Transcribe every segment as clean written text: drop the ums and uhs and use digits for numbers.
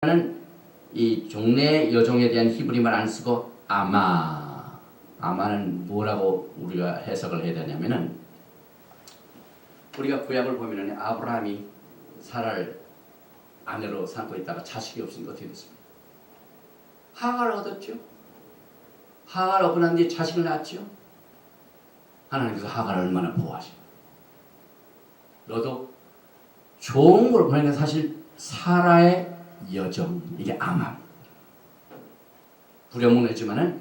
는 이 종래 여종에 대한 히브리 말 안 쓰고 아마는 뭐라고 우리가 해석을 해야 되냐면은 우리가 구약을 보면은 아브라함이 사라를 아내로 삼고 있다가 자식이 없으니까 어떻게 됐습니까? 하가를 얻었죠. 하가를 얻고 난 뒤에 자식을 낳았죠. 하나님께서 하가를 얼마나 보호하시고 너도 좋은 걸 보니까 사실 사라의 여정, 이게 아마 부려먹었지만은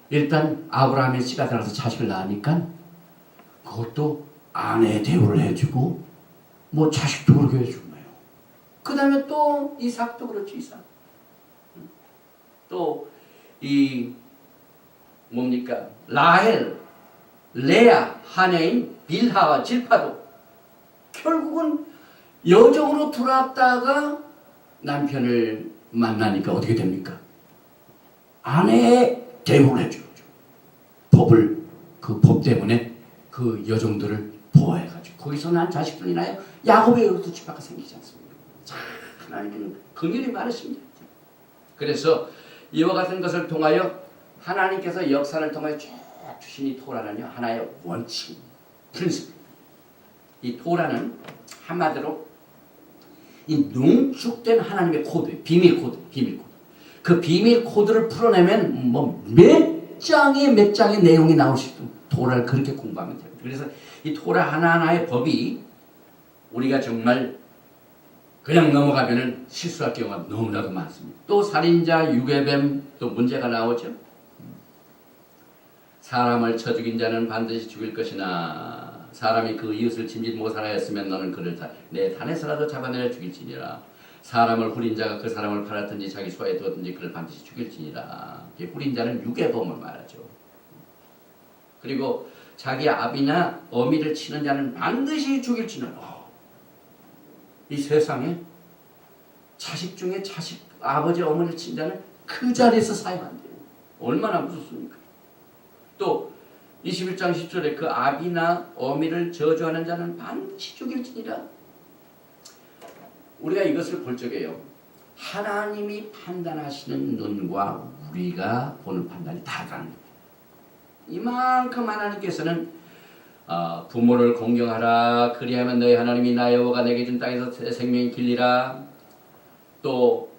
일단 아브라함의 씨가 들어가서 자식을 낳으니까 그것도 아내 대우를 해주고 뭐 자식도 그렇게 해주고 거예요. 그 다음에 또 이삭도 그렇죠. 이삭 또 이 뭡니까 라헬, 레아, 하냐인 빌하와 질파도 결국은 여정으로 들어왔다가 남편을 만나니까 어떻게 됩니까? 아내의 대우를 해주죠. 그 법 때문에 그 여종들을 보호해가지고 거기서 난 자식들이 나요. 야곱의 여로도 집화가 생기지 않습니까? 자, 하나님은 긍휼이 많으십니다. 그래서 이와 같은 것을 통하여 하나님께서 역사를 통하여 쭉 주신 이 토라는요 하나의 원칙, 프린시플. 이 토라는 한마디로 이 농축된 하나님의 코드, 비밀 코드. 그 비밀 코드를 풀어내면 뭐 몇 장의 내용이 나올 수 있도록 토라를 그렇게 공부하면 돼요. 그래서 이 토라 하나하나의 법이 우리가 정말 그냥 넘어가면은 실수할 경우가 너무나도 많습니다. 또 살인자, 유괴뱀 또 문제가 나오죠. 사람을 쳐 죽인 자는 반드시 죽일 것이나 사람이 그 이웃을 짐짓 못하였으면 너는 그를 내 단에서라도 잡아내려 죽일지니라. 사람을 후린 자가 그 사람을 팔았든지 자기 소에 두었든지 그를 반드시 죽일지니라. 후린 자는 유괴범을 말하죠. 그리고 자기 아비나 어미를 치는 자는 반드시 죽일지니라. 이 세상에 자식 중에 아버지 어머니를 친 자는 그 자리에서 사형한대요. 얼마나 무섭습니까? 또 21장 10절에 그 아비나 어미를 저주하는 자는 반드시 죽일지니라. 우리가 이것을 볼 적에요. 하나님이 판단하시는 눈과 우리가 보는 판단이 다르다는 겁니다. 이만큼 하나님께서는 부모를 공경하라. 그리하면 너희 하나님이 나 여호와가 내게 준 땅에서 생명이 길리라. 또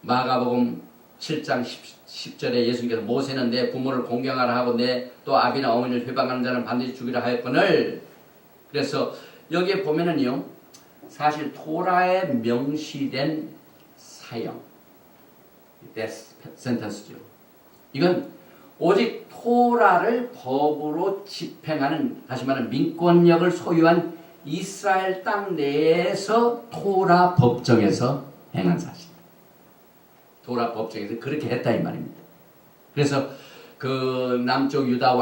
마가복음 7장 10절에 예수님께서 모세는 내 부모를 공경하라 하고 내 또 아비나 어머니를 회방하는 자는 반드시 죽이라 하였거늘. 그래서 여기에 보면은요 사실 토라에 명시된 사형, death sentence죠. 이건 오직 토라를 법으로 집행하는, 다시 말하면 민권력을 소유한 이스라엘 땅 내에서 토라 법정에서 행한 사실. 토라 법정에서 그렇게 했다 이 말입니다. 그래서 그 남쪽 유다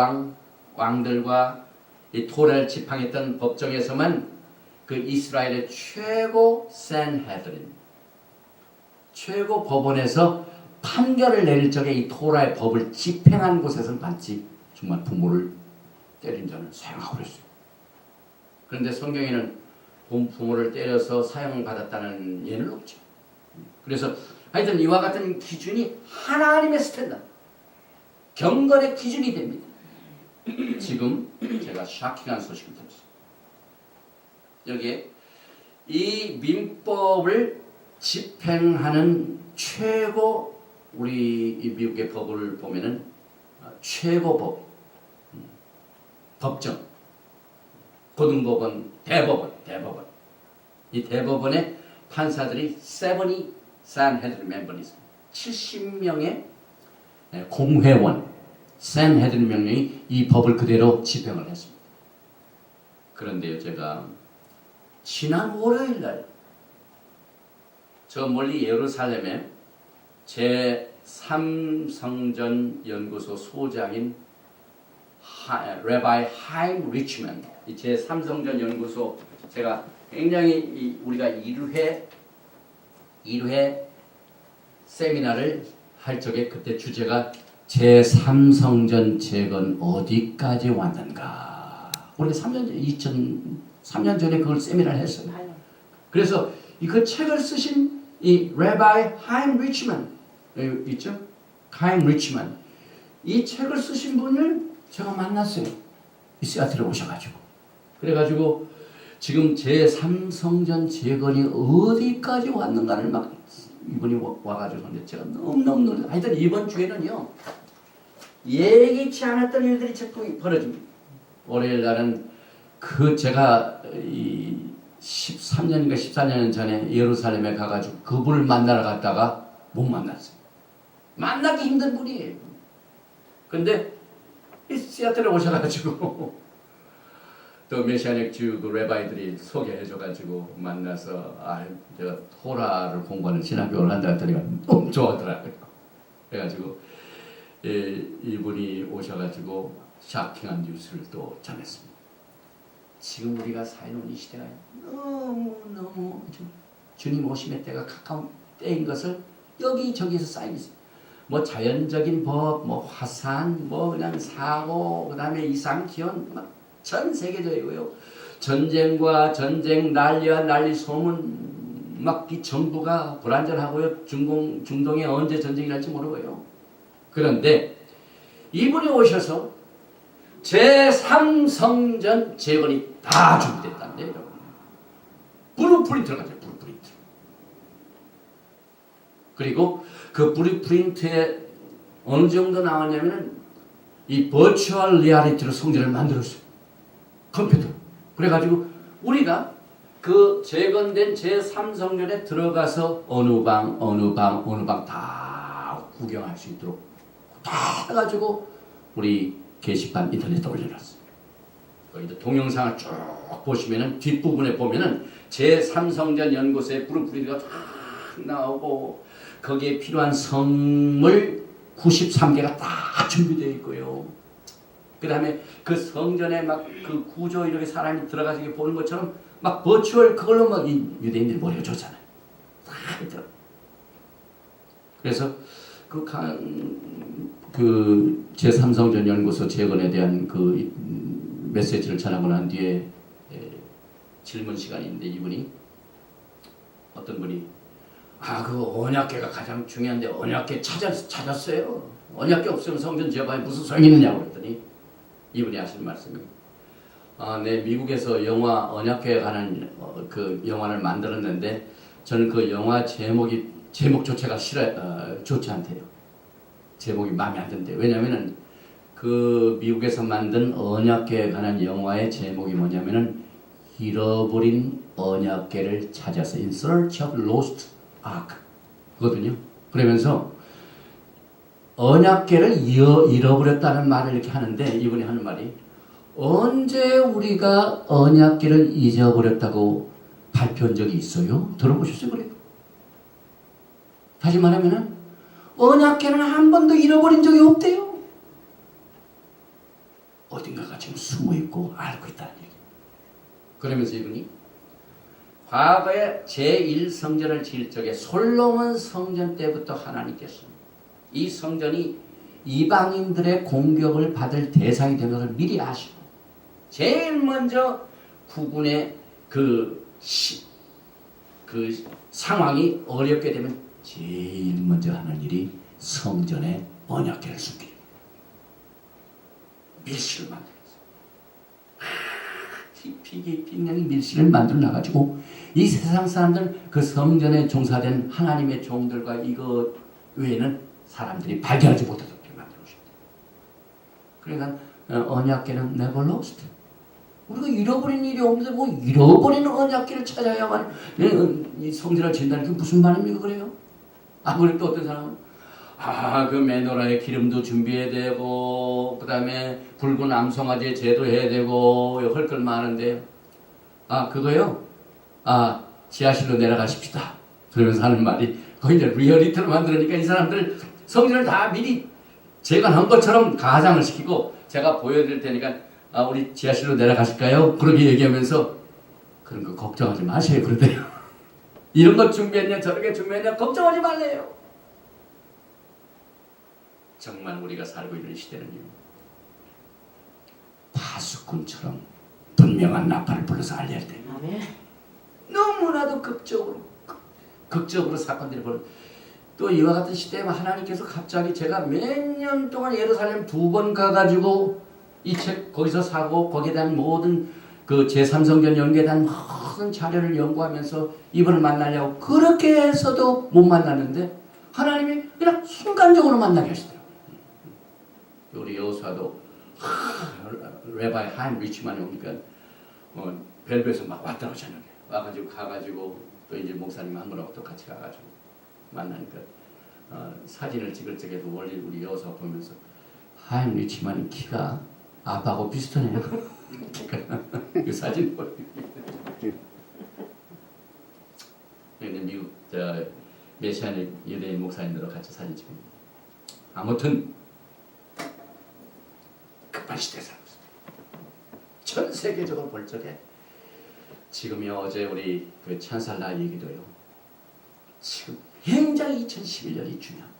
왕들과 이 토라를 집행했던 법정에서만 그 이스라엘의 최고 산헤드린, 최고 법원에서 판결을 내릴 적에 이 토라의 법을 집행한 곳에서는 반드시 정말 부모를 때린 자는 사형하고 그랬어요. 그런데 성경에는 부모를 때려서 사형을 받았다는 예는 없죠. 그래서 하여튼 이와 같은 기준이 하나님의 스탠다드, 경건의 기준이 됩니다. 지금 제가 샤킹한 소식을 들었어요. 여기에 이 민법을 집행하는 최고, 우리 이 미국의 법을 보면은 최고법, 법정, 고등법원, 대법원. 이 대법원의 판사들이 70 산헤드린 멤버가 있습니다. 70명의 공회원, 산헤드린 명령이 이 법을 그대로 집행을 했습니다. 그런데요, 제가 지난 월요일날 저 멀리 예루살렘에 제3성전 연구소 소장인 레바이 하임 리치먼, 이 제3성전 연구소, 제가 굉장히 우리가 1회 세미나를 할 적에 그때 주제가 제3성전 재건 어디까지 왔는가. 우리가 2003년 전에 그걸 세미나를 했어요. 그래서 그 책을 쓰신 이 레바이 하임 리치만 있죠? 하임 리치만 이 책을 쓰신 분을 제가 만났어요. 이 시애틀에 오셔가지고 그래가지고 지금 제3성전 재건이 어디까지 왔는가를 막 이분이 와가지고 근데 제가 너무너무 놀랐어요. 하여튼 이번 주에는요 예기치 않았던 일들이 자꾸 벌어집니다. 월요일 날은 그 제가 이 13년인가 14년 전에 예루살렘에 가가지고 그분을 만나러 갔다가 못 만났어요. 만나기 힘든 분이에요. 근데 이 시애틀에 오셔가지고 또 메시아닉 주 그 레바이들이 소개해줘가지고 만나서 제가 토라를 공부하는 신학교를 한다 했더니 너무 좋아하더라고요. 그래가지고 이분이 오셔가지고 샤킹한 뉴스를 또 전했습니다. 지금 우리가 사는 이 시대가 너무 주님 오심의 때가 가까운 때인 것을 여기저기서 쌓이고 있어요. 뭐 자연적인 법, 뭐 화산, 뭐 그냥 사고, 그 다음에 이상기온 막 전 세계적이고요. 전쟁과 전쟁, 난리와 난리 소문 막 정부가 불안전하고요. 중동에 언제 전쟁이 날지 모르고요. 그런데 이분이 오셔서 제3성전 재건이 다 준비됐다는데 여러분. 블루프린트를 가져요. 블루프린트. 그리고 그 블루프린트에 어느 정도 나왔냐면은 이 버추얼 리얼리티로 성전을 만들었어요. 컴퓨터. 그래가지고 우리가 그 재건된 제3성전에 들어가서 어느 방 다 구경할 수 있도록 다 해가지고 우리 게시판 인터넷에 올려놨어요. 거기 동영상을 쭉 보시면은 뒷부분에 보면은 제3성전 연구소의 블루프린트가 쫙 나오고 거기에 필요한 성물 93개가 다 준비되어 있고요. 그 다음에 그 성전에 막 그 구조 이렇게 사람이 들어가서 보는 것처럼 막 버추얼 그걸로 막 유대인들이 머리가 좋잖아요. 다 있더라고요. 그래서 그 제3성전 연구소 재건에 대한 그 메시지를 전하고 난 뒤에 질문 시간이 있는데 이분이 어떤 분이 그 언약궤가 가장 중요한데 언약궤 찾았어요. 언약궤 없으면 성전 지어봐야 무슨 소용이 있느냐고 그랬더니 이분이 하시는 말씀이 네, 미국에서 영화 언약궤에 관한 그 영화를 만들었는데 저는 그 영화 제목 자체가 좋지 않대요. 제목이 마음에 안 든대요. 왜냐면은 그 미국에서 만든 언약궤에 관한 영화의 제목이 뭐냐면은 잃어버린 언약궤를 찾아서 In Search of Lost Ark 거든요. 그러면서 언약궤를 잃어버렸다는 말을 이렇게 하는데 이분이 하는 말이 언제 우리가 언약궤를 잊어버렸다고 발표한 적이 있어요? 들어보셨어요? 그래요? 다시 말하면은 언약궤는 한 번도 잃어버린 적이 없대요. 어딘가가 지금 숨어있고 알고 있다는 얘기. 그러면서 이분이 과거에 제1성전을 지을 적에 솔로몬 성전 때부터 하나님께서 이 성전이 이방인들의 공격을 받을 대상이 되는 것을 미리 아시고 제일 먼저 국군의 그 상황이 어렵게 되면 제일 먼저 하는 일이 성전의 언약궤를 숨기는 밀실을 만들었어요. 빙양이 밀실을 만들어 놔가지고 이 세상 사람들 그 성전에 종사된 하나님의 종들과 이거 외에는 사람들이 발견하지 못하도록 만들어 주셨다. 그러니까 언약궤는 never lost. 우리가 잃어버린 일이 없는데 뭐 잃어버린 언약궤를 찾아야만 이 성전을 지은다는 게 무슨 말입니까? 그래요? 그리고 또 어떤 사람은 그 메노라에 기름도 준비해야 되고 그 다음에 붉은 암송아지 제도해야 되고 할 걸 많은데 그거요? 지하실로 내려가십시다. 그러면서 하는 말이 거의 이제 리얼리티로 만들으니까 이 사람들 성전을 다 미리 재건한 것처럼 가상을 시키고 제가 보여드릴 테니까 우리 지하실로 내려가실까요? 그렇게 얘기하면서 그런 거 걱정하지 마세요. 그러대요. 이런 것 준비했냐 저렇게 준비했냐 걱정하지 말래요. 정말 우리가 살고 있는 시대는요. 파수꾼처럼 분명한 나팔을 불러서 알려야 돼요. 너무나도 극적으로 극적으로 사건들이 벌어져. 또 이와 같은 시대에 하나님께서 갑자기 제가 몇 년 동안 예루살렘 2번 가가지고 이 책 거기서 사고 거기에 대한 모든 그 제3성전 연구에 대한 모든 자료를 연구하면서 이분을 만나려고 그렇게 해서도 못 만났는데 하나님이 그냥 순간적으로 만나게 하시더라고요. 우리 여호수아도 레바이 하임 리치만이 오니까 벨벳에서 막 왔더라고 저녁에 와가지고 가가지고 또 이제 목사님 한 분하고 또 같이 가가지고 만나니까 사진을 찍을 적에도 원래 우리 여호수아 보면서 하임 리치만이 키가 아빠하고 비슷하네요. 그 사진 보니 미국 메시아닉 유대인 목사님들하고 같이 사진 찍고 아무튼 급한 시대에 살고 있습니다. 전 세계적으로 볼 적에 지금이 어제 우리 그 찬살라 얘기도요. 지금 굉장히 2011년이 중요합니다.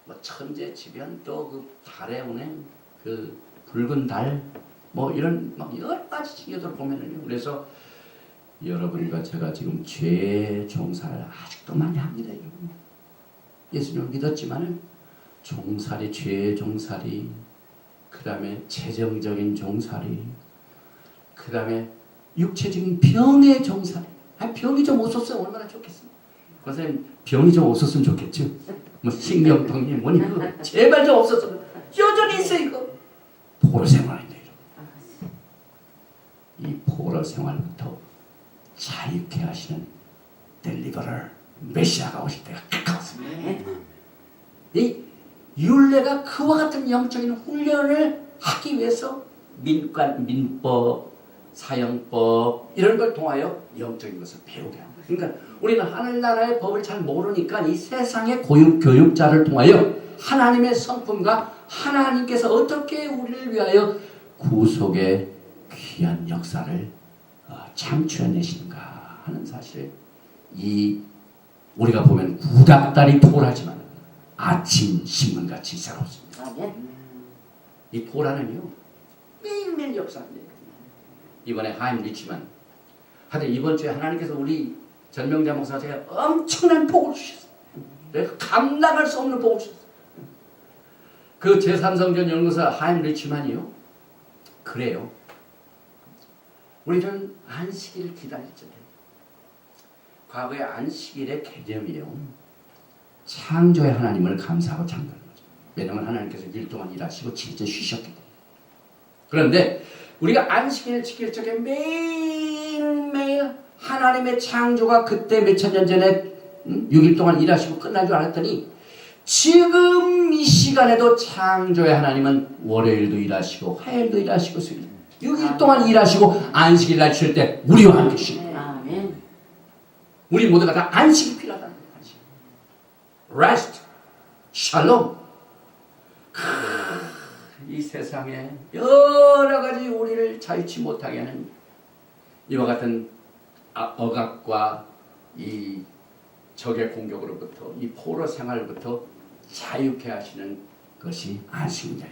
뭐 천재 지변 또 그 달에 오는 그 붉은 달 뭐 이런 막 여러 가지 징조들 보면은요. 그래서 여러분과 제가 지금 죄 종사를 아직도 많이 합니다. 여러분. 예수님을 믿었지만은 종살이, 죄 종살이, 그 다음에 재정적인 종살이, 그 다음에 육체적인 병의 종살이. 병이 좀 없었으면 얼마나 좋겠습니까? 선생님 병이 좀 없었으면 좋겠죠. 뭐 신경통이 뭐니 그거 제발 좀 없었으면 여전히 있어 이거. 포로 생활인데 이 포로 생활부터 자유케 하시는 델리버러 메시아가 오실 때가 가까웠습니다. 이 율례가 그와 같은 영적인 훈련을 하기 위해서 민법, 사형법 이런 걸 통하여 영적인 것을 배우게 합니다. 그러니까 우리는 하늘나라의 법을 잘 모르니까 이 세상의 교육자를 통하여 하나님의 성품과 하나님께서 어떻게 우리를 위하여 구속의 귀한 역사를 창출해내시는가 하는 사실. 이 우리가 보면 구닥다리 토라지만 아침 신문같이 새롭습니다. 이 토라는요 매일매일 역사합니다. 이번에 하임 리치만 하여튼 이번 주에 하나님께서 우리 전명자 목사한테 엄청난 복을 주셨어요. 내가 감당할 수 없는 복을 주셨어요. 그 제3성전 연구사 하임 리치만이요 그래요. 우리는 안식일을 기다릴 적에 과거의 안식일의 개념이요 창조의 하나님을 감사하고 찬양하는 거죠. 왜냐하면 하나님께서 6일 동안 일하시고 7째 쉬셨기 때문에. 그런데 우리가 안식일을 지킬 적에 매일매일 하나님의 창조가 그때 몇천 년 전에 6일 동안 일하시고 끝난 줄 알았더니 지금 이 시간에도 창조의 하나님은 월요일도 일하시고 화요일도 일하시고 수요일 6일 동안 일하시고 안식일 날 쉴 때 우리와 함께 쉬니다. 우리 모두가 다 안식이 필요하다는 거예요. 안식. Rest, Shalom. 이 세상에 여러 가지 우리를 자유치 못하게 하는 이와 같은 억압과 이 적의 공격으로부터 이 포로 생활부터 자유케 하시는 것이 안식입니다.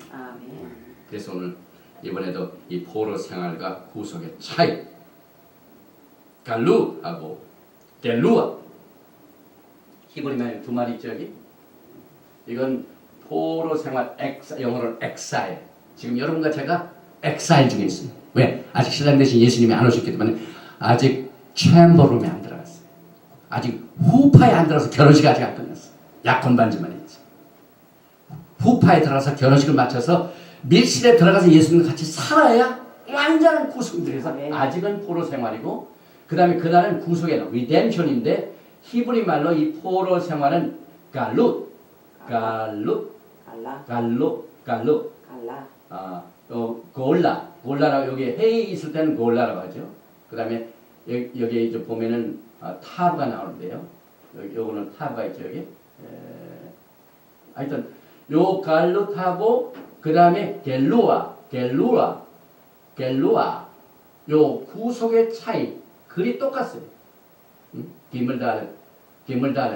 그래서 오늘 이번에도 이 포로 생활과 구속의 차이 갈루하고 델루아 히브리 말 두 마리 있죠 여기. 이건 포로 생활 영어로는 엑사일. 지금 여러분과 제가 엑사일 중에 있습니다. 왜? 아직 신랑 대신 예수님이 안 오셨기 때문에 아직 챔버룸에 안 들어갔어요. 아직 후파에 안 들어서 결혼식 아직 안 끝났어요. 약혼 반지만 했지. 후파에 들어가서 결혼식을 마쳐서 밀실에 들어가서 예수님과 같이 살아야 완전한 구속이 돼서 아직은 포로 생활이고 그 다음에 그날은 구속의 리뎀션인데 히브리 말로 이 포로 생활은 갈룻 골라라고 여기 헤이 있을 때는 골라라고 하죠. 그 다음에 여기 이제 보면은 타브가 나오는데요. 요거는 타브가 있죠 여기. 하여튼 요 갈룻하고 그 다음에 겔루아 요 구속의 차이 글이 똑같어요. 기물달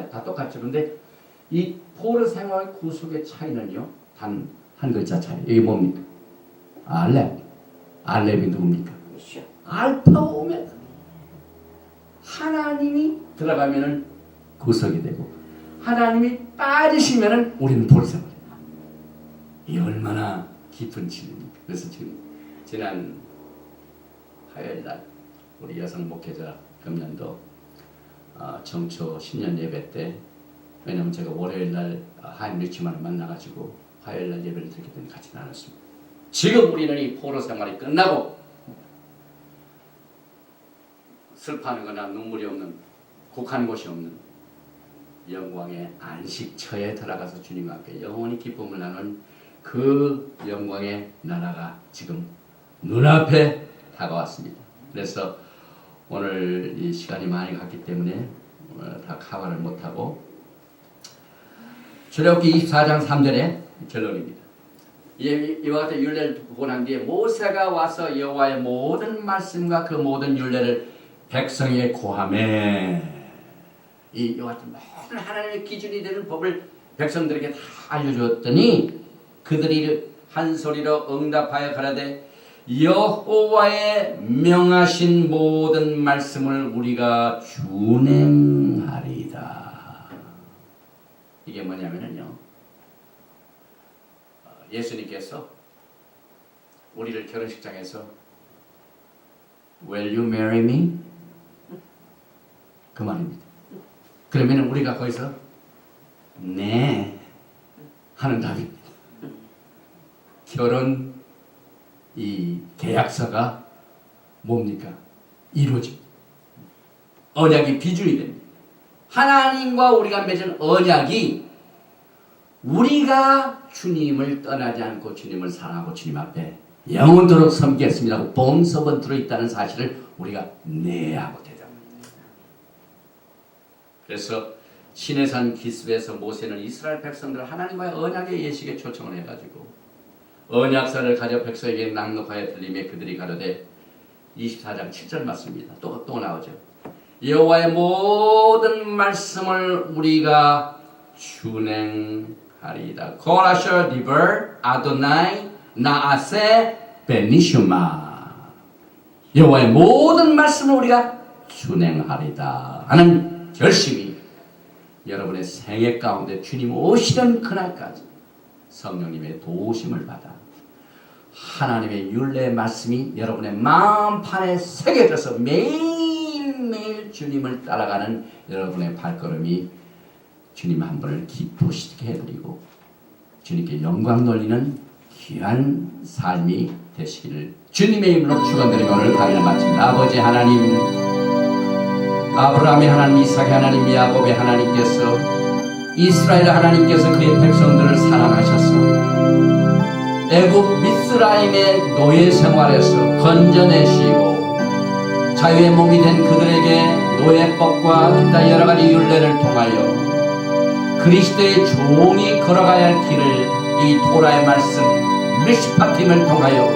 다 똑같죠. 근데 이 포로 생활 구속의 차이는요 단 한 글자 차이. 이게 뭡니까? 알렙이 누굽니까? 알파 오메가. 하나님이 들어가면은 구석이 되고 하나님이 빠지시면은 우리는 돌아버립니다. 이 얼마나 깊은 진리입니까? 그래서 지금 지난 화요일날 우리 여성 목회자 금년도 정초 10년 예배 때, 왜냐면 제가 월요일날 하임 리치만을 만나가지고 화요일날 예배를 드리기 때문에 같이 나눴습니다. 지금 우리는 이 포로 생활이 끝나고 슬퍼하는 거나 눈물이 없는, 곡하는 곳이 없는 영광의 안식처에 들어가서 주님과 함께 영원히 기쁨을 나눈 그 영광의 나라가 지금 눈앞에 다가왔습니다. 그래서 오늘 이 시간이 많이 갔기 때문에 오늘 다 커버를 못하고 출애굽기 24장 3절의 결론입니다. 이와 같은 율례를 보고 난 뒤에 모세가 와서 여호와의 모든 말씀과 그 모든 율례를 백성에게 고하매, 이와 같은 모든 하나님의 기준이 되는 법을 백성들에게 다 알려주었더니 그들이 한 소리로 응답하여 가라되 여호와의 명하신 모든 말씀을 우리가 준행하리이다. 이게 뭐냐면요, 예수님께서 우리를 결혼식장에서 Will you marry me? 그 말입니다. 그러면 우리가 거기서 네 하는 답입니다. 결혼 이 계약서가 뭡니까? 이루어집니다. 언약이 비준이 됩니다. 하나님과 우리가 맺은 언약이 우리가 주님을 떠나지 않고 주님을 사랑하고 주님 앞에 영원토록 섬기겠습니다. 본서번 들어있다는 사실을 우리가 내하고 대답합니다. 그래서 시내산 기슭에서 모세는 이스라엘 백성들 하나님과의 언약의 예식에 초청을 해가지고 언약서를 가져 백성에게 낭독하여 들리며 그들이 가로되 24장 7절 맞습니다. 또 나오죠. 여호와의 모든 말씀을 우리가 준행하리이다. Kol asher diber Adonai 나아세 베니슈마. 여호와의 모든 말씀을 우리가 준행하리다 하는 결심이 여러분의 생애 가운데 주님 오시던 그날까지 성령님의 도우심을 받아 하나님의 율례의 말씀이 여러분의 마음판에 새겨져서 매일매일 주님을 따라가는 여러분의 발걸음이 주님 한 분을 기쁘시게 해드리고 주님께 영광 돌리는 귀한 삶이 되시기를 주님의 이름으로 축원드리며 오늘 강의를 마칩니다. 아버지 하나님, 아브라함의 하나님, 이삭의 하나님, 야곱의 하나님께서 이스라엘 하나님께서 그의 백성들을 사랑하셔서 애굽 미스라임의 노예 생활에서 건져내시고 자유의 몸이 된 그들에게 노예법과 기타 여러 가지 율례를 통하여 그리스도의 종이 걸어가야 할 길을 이 토라의 말씀 미시파팀을 통하여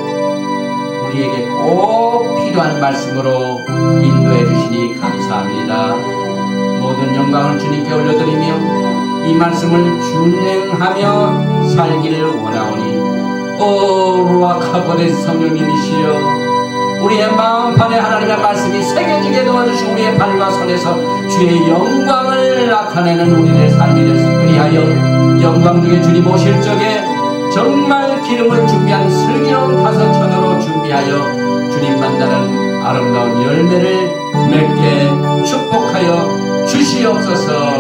우리에게 꼭 필요한 말씀으로 인도해 주시니 감사합니다. 모든 영광을 주님께 올려드리며 이 말씀을 준행하며 살기를 원하오니 루아카고네 성령님이시여 우리의 마음판에 하나님의 말씀이 새겨지게 도와주시고 우리의 발과 손에서 주의 영광을 나타내는 우리의 삶이 되시 그리하여 영광 중에 주님 오실 적에 정말 기름을 준비한 슬기로운 다섯천으로 준비하여 주님 만나는 아름다운 열매를 맺게 축복하여 주시옵소서.